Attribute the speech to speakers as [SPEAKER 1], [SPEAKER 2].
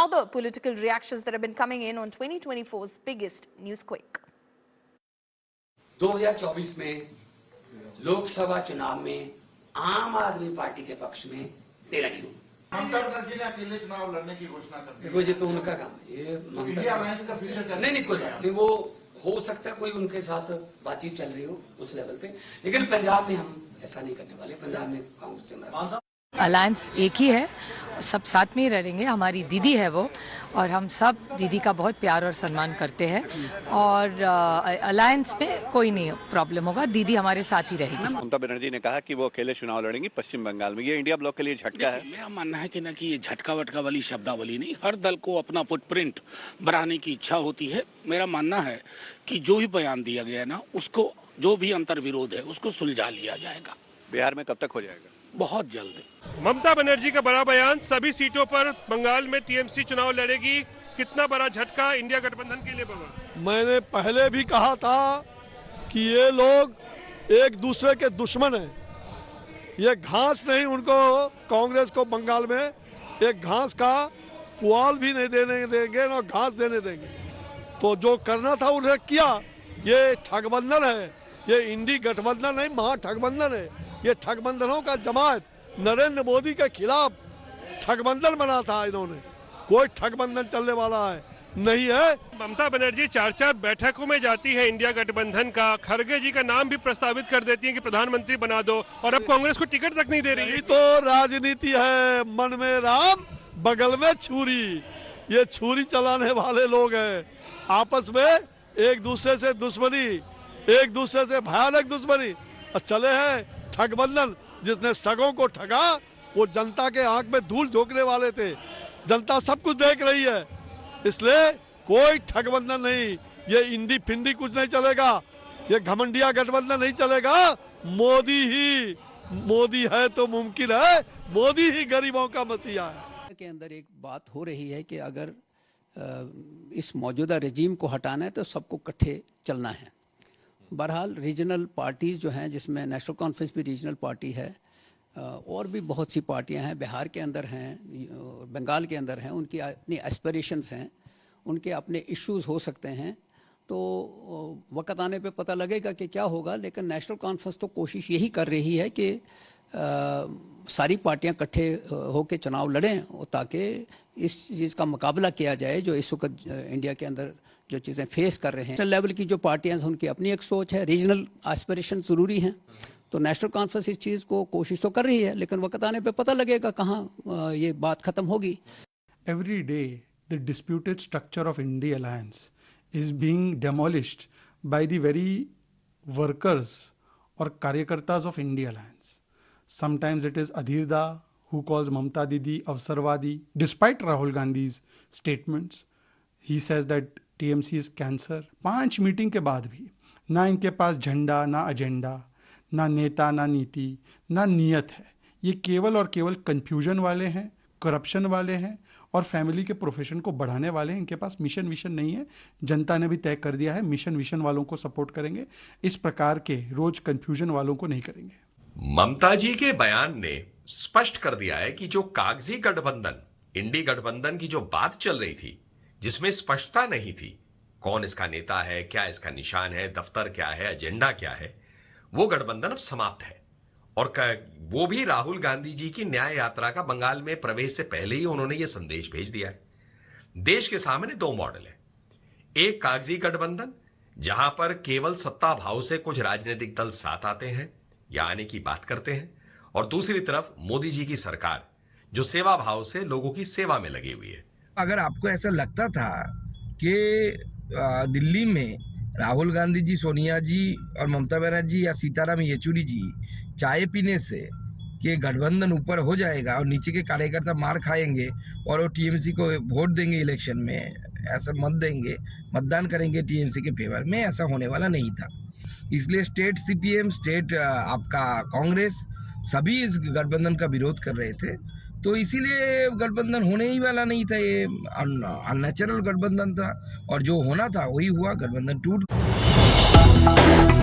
[SPEAKER 1] other political reactions that have been coming in on 2024's biggest newsquake.
[SPEAKER 2] 2024 में लोकसभा चुनाव में आम आदमी पार्टी के पक्ष में 13 ही होंगे।
[SPEAKER 3] ममता बनर्जी ने अकेले चुनाव लड़ने की घोषणा कर दी।
[SPEAKER 2] देखो ये तो उनका काम है, ये
[SPEAKER 3] इंडिया अलायंस का फ्यूचर कैसे?
[SPEAKER 2] नहीं कोई बात नहीं, वो हो सकता है कोई उनके साथ बातचीत चल रही हो उस लेवल पे, लेकिन पंजाब में हम ऐसा नहीं करने वाले। पंजाब में कांग्रेस से हमारा
[SPEAKER 4] अलायंस एक ही है, सब साथ में ही रहेंगे। हमारी दीदी है वो, और हम सब दीदी का बहुत प्यार और सम्मान करते हैं, और अलायंस में कोई नहीं प्रॉब्लम होगा, दीदी हमारे साथ ही रहेगी।
[SPEAKER 5] ममता बनर्जी ने कहा कि वो अकेले चुनाव लड़ेंगी पश्चिम बंगाल में, ये इंडिया ब्लॉक के लिए झटका है।
[SPEAKER 6] मेरा मानना है कि ये झटका वटका वाली शब्दावली नहीं, हर दल को अपना फुटप्रिंट बनाने की इच्छा होती है। मेरा मानना है कि जो भी बयान दिया गया ना, उसको जो भी अंतर विरोध है उसको सुलझा लिया जाएगा।
[SPEAKER 5] बिहार में कब तक हो जाएगा?
[SPEAKER 6] बहुत जल्द।
[SPEAKER 7] ममता बनर्जी का बड़ा बयान, सभी सीटों पर बंगाल में टीएमसी चुनाव लड़ेगी, कितना बड़ा झटका इंडिया गठबंधन के लिए बाबा।
[SPEAKER 8] मैंने पहले भी कहा था कि ये लोग एक दूसरे के दुश्मन हैं, ये घास नहीं, उनको कांग्रेस को बंगाल में एक घास का पुआल भी नहीं देने देंगे ना घास देने देंगे। तो जो करना था उन्हें किया। ये ठगबंधन है, ये इंडी गठबंधन नहीं, महाठगबंधन है। ये ठगबंधनों का जमात नरेंद्र मोदी के खिलाफ ठगबंधन बना था इन्होंने। कोई ठगबंधन चलने वाला है नहीं है।
[SPEAKER 7] ममता बनर्जी 4-4 बैठकों में जाती है इंडिया गठबंधन का, खड़गे जी का नाम भी प्रस्तावित कर देती है कि प्रधानमंत्री बना दो, और अब कांग्रेस को टिकट तक नहीं दे रही है।
[SPEAKER 8] तो राजनीति है, मन में राम बगल में छुरी। ये छुरी चलाने वाले लोग हैं, आपस में एक दूसरे से दुश्मनी, एक दूसरे से भयानक दुश्मनी चले हैं। ठगबंधन, जिसने सगों को ठगा वो जनता के आंख में धूल झोंकने वाले थे। जनता सब कुछ देख रही है, इसलिए कोई ठगबंधन नहीं, ये इंडी फिंडी कुछ नहीं चलेगा, ये घमंडिया गठबंधन नहीं चलेगा। मोदी है तो मुमकिन है, मोदी ही गरीबों का मसीहा है।
[SPEAKER 9] के अंदर एक बात हो रही है कि अगर इस मौजूदा रजीम को हटाना है तो सबको इकट्ठे चलना है। बहरहाल रीजनल पार्टीज़ जो हैं, जिसमें नेशनल कॉन्फ्रेंस भी रीजनल पार्टी है, और भी बहुत सी पार्टियां हैं, बिहार के अंदर हैं, बंगाल के अंदर हैं, उनकी अपनी एस्पिरेशंस हैं, उनके अपने इश्यूज़ हो सकते हैं। तो वक्त आने पे पता लगेगा कि क्या होगा, लेकिन नेशनल कॉन्फ्रेंस तो कोशिश यही कर रही है कि सारी पार्टियां इकट्ठे होकर चुनाव लड़ें, ताकि इस चीज़ का मुकाबला किया जाए जो इस वक्त इंडिया के अंदर जो चीज़ें फेस कर रहे हैं। नेशनल लेवल की जो पार्टियां हैं उनकी अपनी एक सोच है, रीजनल एस्पिरेशन ज़रूरी हैं, तो नेशनल कॉन्फ्रेंस इस चीज़ को कोशिश तो कर रही है, लेकिन वक्त आने पे पता लगेगा कहाँ ये बात ख़त्म होगी।
[SPEAKER 10] Every day the disputed structure of India Alliance is being demolished by the very workers or karyakartas of India Alliance. Sometimes it is Adhir Da who calls Mamta Didi Avsarwadi. Despite Rahul Gandhi's statements, he says that TMC is cancer. 5 meeting के बाद भी ना इनके पास झंडा, ना agenda, ना नेता, ना नीति, ना नियत है। ये केवल और केवल कंफ्यूजन वाले हैं, करप्शन वाले हैं, और फैमिली के प्रोफेशन को बढ़ाने वाले हैं। इनके पास मिशन विशन नहीं है। जनता ने भी तय कर दिया है, मिशन विशन वालों को सपोर्ट करेंगे, इस प्रकार के रोज कंफ्यूजन वालों को नहीं करेंगे।
[SPEAKER 11] ममता जी के बयान ने स्पष्ट कर दिया है कि जो कागजी गठबंधन, इंडी गठबंधन की जो बात चल रही थी, जिसमें स्पष्टता नहीं थी कौन इसका नेता है, क्या इसका निशान है, दफ्तर क्या है, एजेंडा क्या है, वो गठबंधन अब समाप्त है। और वो भी राहुल गांधी जी की न्याय यात्रा का बंगाल में प्रवेश से पहले ही उन्होंने ये संदेश भेज दिया है। देश के सामने 2 मॉडल है, एक कागजी गठबंधन जहां पर केवल सत्ता भाव से कुछ राजनीतिक दल साथ आते हैं या आने की बात करते हैं, और दूसरी तरफ मोदी जी की सरकार जो सेवा भाव से लोगों की सेवा में लगी हुई है।
[SPEAKER 12] अगर आपको ऐसा लगता था कि दिल्ली में राहुल गांधी जी, सोनिया जी और ममता बनर्जी या सीताराम येचुरी जी चाय पीने से कि गठबंधन ऊपर हो जाएगा और नीचे के कार्यकर्ता मार खाएंगे और वो टीएमसी को वोट देंगे इलेक्शन में, ऐसा मत देंगे, मतदान करेंगे टीएमसी के फेवर में, ऐसा होने वाला नहीं था। इसलिए स्टेट सीपीएम, स्टेट आपका कांग्रेस, सभी इस गठबंधन का विरोध कर रहे थे। तो इसीलिए गठबंधन होने ही वाला नहीं था, ये अननेचुरल गठबंधन था, और जो होना था वही हुआ, गठबंधन टूट